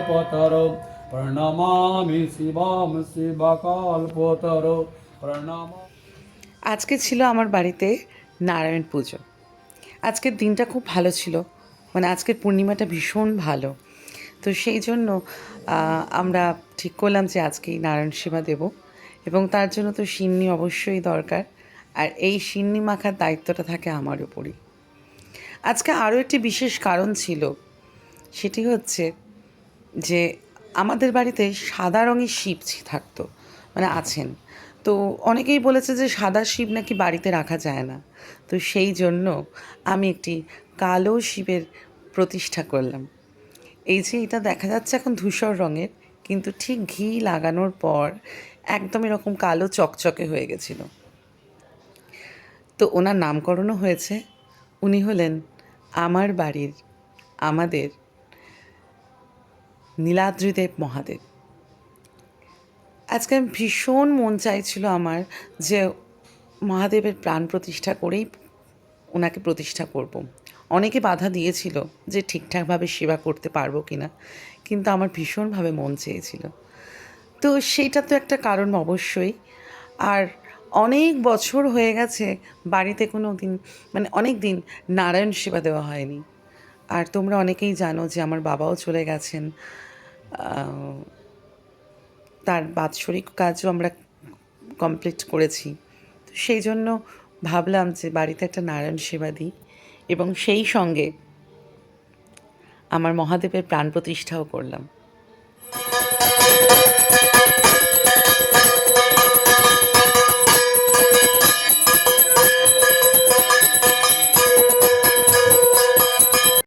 কল্পতরো প্রণমামি শিবম শিবকল্পতরো প্রণাম। আজকে ছিল আমার বাড়িতে নারায়ণ পুজো। আজকের দিনটা খুব ভালো ছিল, মানে আজকের পূর্ণিমাটা ভীষণ ভালো। তো সেই জন্য আমরা ঠিক করলাম যে আজকেই নারায়ণ সেবা দেব, এবং তার জন্য তো সিন্নি অবশ্যই দরকার। আর এই সিন্নি মাখার দায়িত্বটা থাকে আমার উপরই। আজকে আরও একটি বিশেষ কারণ ছিল, সেটি হচ্ছে যে আমাদের বাড়িতে সাদা রঙের শিব থাকতো, মানে আছেন। তো অনেকেই বলেছে যে সাদা শিব নাকি বাড়িতে রাখা যায় না। তো সেই জন্য আমি একটি কালো শিবের প্রতিষ্ঠা করলাম। এই যে এটা দেখা যাচ্ছে এখন ধূসর রঙের, কিন্তু ঠিক ঘি লাগানোর পর একদম এরকম কালো চকচকে হয়ে গেছিল। তো ওনার নামকরণও হয়েছে। উনি হলেন আমার বাড়ির, আমাদের নীলাদ্রিদেব মহাদেব। আজকে ভীষণ মন চাইছিল আমার যে মহাদেবের প্রাণ প্রতিষ্ঠা করেই ওনাকে প্রতিষ্ঠা করব। অনেকে বাধা দিয়েছিল যে ঠিকঠাকভাবে সেবা করতে পারবো কি না, কিন্তু আমার ভীষণভাবে মন চেয়েছিল। তো সেইটা তো একটা কারণ অবশ্যই। আর অনেক বছর হয়ে গেছে বাড়িতে কোনো দিন, মানে অনেক দিন নারায়ণ সেবা দেওয়া হয়নি। আর তোমরা অনেকেই জানো যে আমার বাবাও চলে গেছেন, তার বাৎসরিক কাজও আমরা কমপ্লিট করেছি। তো সেই জন্য ভাবলাম যে বাড়িতে একটা নারায়ণ সেবা দিই, এবং সেই সঙ্গে আমার মহাদেবের প্রাণ প্রতিষ্ঠাও করলাম।